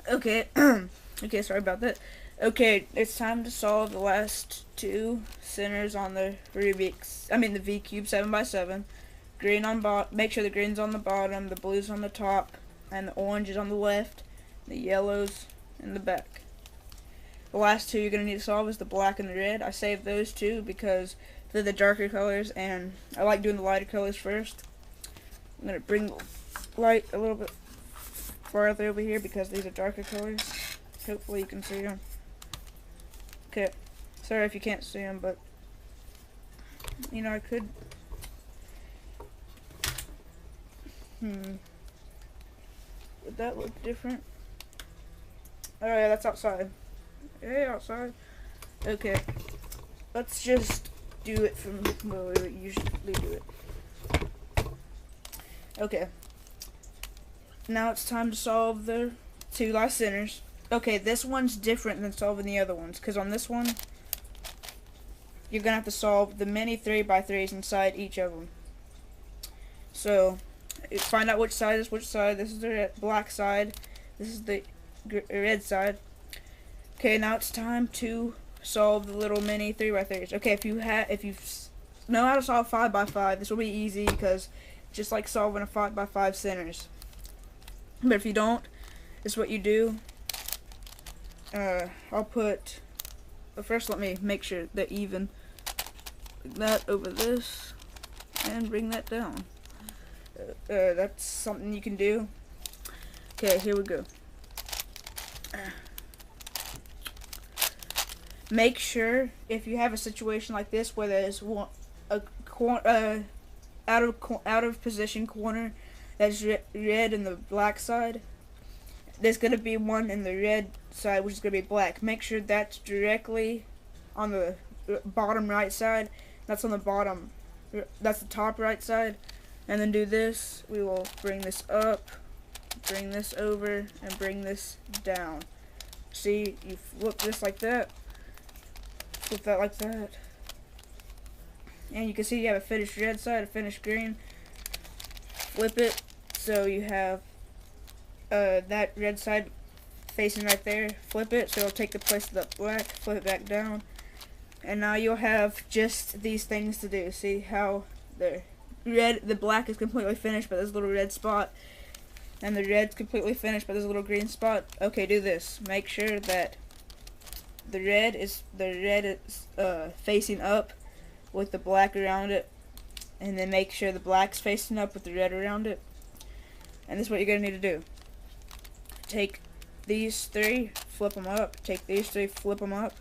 Okay, okay, sorry about that. Okay, it's time to solve the last two centers on the the V cube 7x7. Green on make sure the green's on the bottom, the blue's on the top, and the orange is on the left, the yellow's in the back. The last two you're going to need to solve is the black and the red. I saved those two because they're the darker colors, and I like doing the lighter colors first. I'm going to bring the light a little bit farther over here because these are darker colors. Hopefully you can see them. Okay, sorry if you can't see them, but you know, I could. Would that look different? Oh yeah, that's outside. Hey, outside. Okay, let's just do it from where we usually do it. Okay, now it's time to solve the two last centers. Okay, this one's different than solving the other ones, because on this one, you're going to have to solve the many 3x3s inside each of them. So, find out which side is which side. This is the black side. This is the red side. Okay, now it's time to solve the little mini 3x3s. Okay, if you know how to solve 5x5, this will be easy because it's just like solving a 5x5 centers. But if you don't, this is what you do. I'll put. But first, let me make sure they're even. Like that over this, and bring that down. That's something you can do. Okay, here we go. Make sure if you have a situation like this where there's out of position corner that's red in the black side, there's gonna be one in the red side which is gonna be black. Make sure that's directly on the bottom right side. That's on the bottom. That's the top right side. And then do this. We will bring this up, bring this over, and bring this down. See, you flip this like that. Flip that like that. And you can see you have a finished red side, a finished green. Flip it so you have that red side facing right there. Flip it so it'll take the place of the black. Flip it back down. And now you'll have just these things to do. See how the black is completely finished, but there's a little red spot. And the red's completely finished, but there's a little green spot. Okay, do this. Make sure that the red is facing up with the black around it. And then make sure the black's facing up with the red around it. And this is what you're going to need to do. Take these three, flip them up. Take these three, flip them up.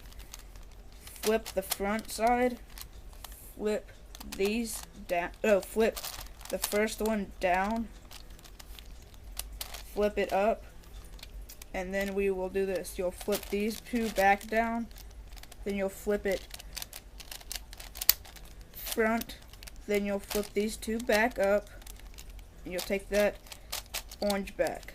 Flip the front side. Flip these down. Oh, flip the first one down. Flip it up. And then we will do this. You'll flip these two back down. Then you'll flip it front. Then you'll flip these two back up. And you'll take that orange back.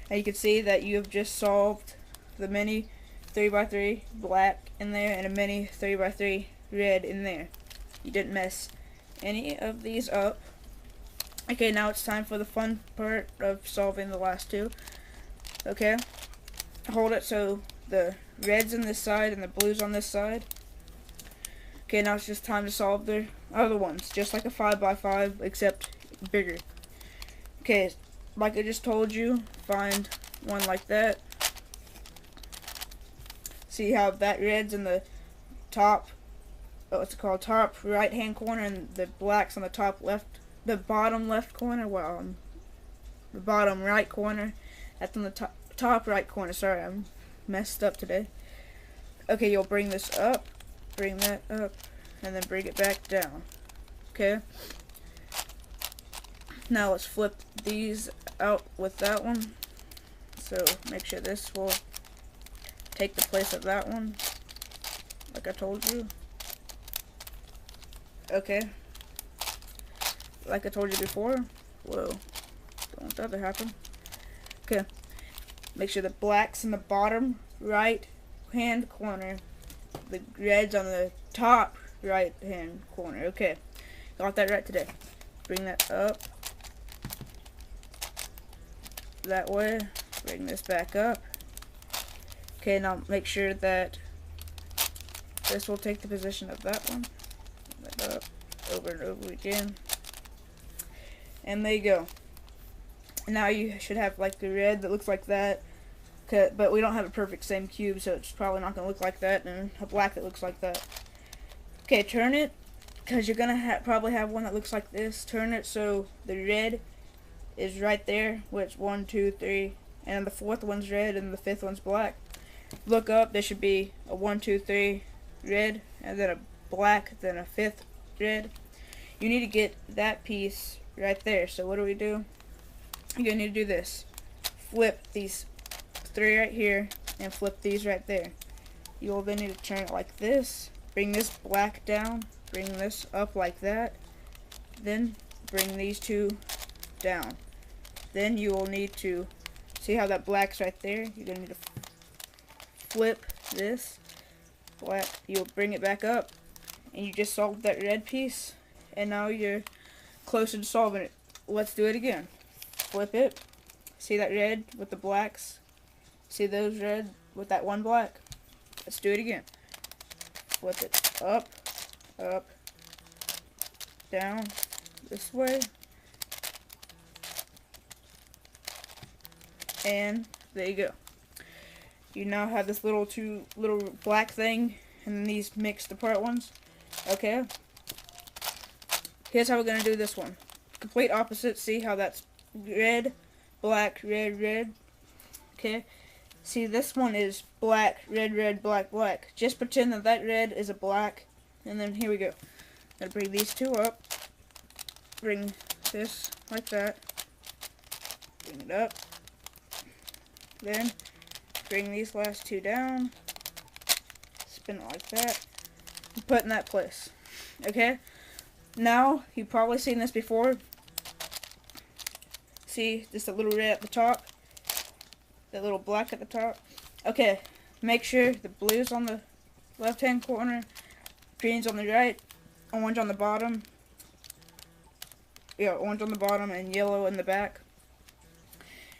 And you can see that you have just solved the mini 3x3 black in there and a mini 3x3 red in there. You didn't mess any of these up. Okay, now it's time for the fun part of solving the last two. Okay, hold it so the red's on this side and the blue's on this side. Okay, now it's just time to solve the other ones, just like a 5x5 except bigger. Okay, like I just told you, find one like that. See how that red's in the top, what's it called, top right hand corner, and the black's on the top left, the bottom left corner, well, the bottom right corner. That's on the top right corner. Sorry, I'm messed up today. Okay, you'll bring this up, bring that up, and then bring it back down. Okay. Now let's flip these out with that one. So make sure this will take the place of that one, like I told you. Okay. Like I told you before. Whoa. Don't want that to happen. Okay. Make sure the black's in the bottom right hand corner. The red's on the top right hand corner. Okay. Got that right today. Bring that up. That way. Bring this back up. Okay, now make sure that this will take the position of that one. That up, over and over again. And there you go. Now you should have like the red that looks like that. But we don't have a perfect same cube, so it's probably not going to look like that, and a black that looks like that. Okay, turn it, because you're going to probably have one that looks like this. Turn it so the red is right there, which 1, 2, 3, and the fourth one's red, and the fifth one's black. Look up, there should be a 1, 2, 3 red, and then a black, then a fifth red. You need to get that piece right there, so what do? You're going to need to do this. Flip these 3 right here and flip these right there. You'll then need to turn it like this, bring this black down, bring this up like that, then bring these 2 down. Then you will need to see how that black's right there. You're going to need to flip this black, you'll bring it back up, and you just solved that red piece, and now you're closer to solving it. Let's do it again. Flip it, see that red with the blacks? See those red with that one black? Let's do it again. Flip it up, up, down, this way. And there you go. You now have this little black thing, and then these mixed apart ones. Okay. Here's how we're going to do this one. Complete opposite. See how that's red, black, red, red. Okay. See, this one is black, red, red, black, black. Just pretend that that red is a black. And then here we go. Gotta bring these 2 up. Bring this like that. Bring it up. Then bring these last 2 down. Spin it like that. And put in that place. Okay? Now, you've probably seen this before. See, just a little red at the top. That little black at the top. Okay, make sure the blue's on the left hand corner, green's on the right, orange on the bottom. Yeah, orange on the bottom and yellow in the back.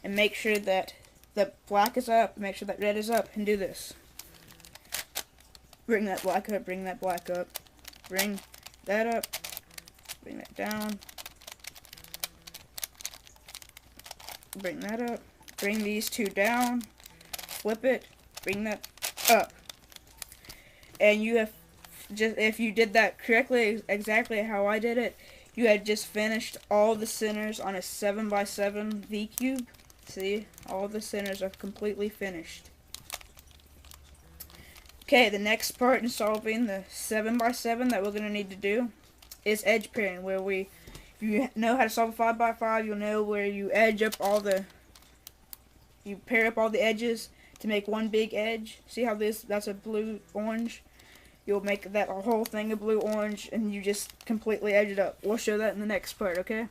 And make sure that the black is up, make sure that red is up, and do this. Bring that black up, bring that black up, bring that up, bring that down, bring that up. Bring these 2 down, flip it, bring that up. And you have just, if you did that correctly, exactly how I did it, you had just finished all the centers on a 7x7 V cube. See, all the centers are completely finished. Okay, the next part in solving the 7x7 that we're going to need to do is edge pairing, where if you know how to solve a 5x5, you'll know where you edge up you pair up all the edges to make one big edge. See how that's a blue orange? You'll make that whole thing a blue orange, and you just completely edge it up. We'll show that in the next part, okay?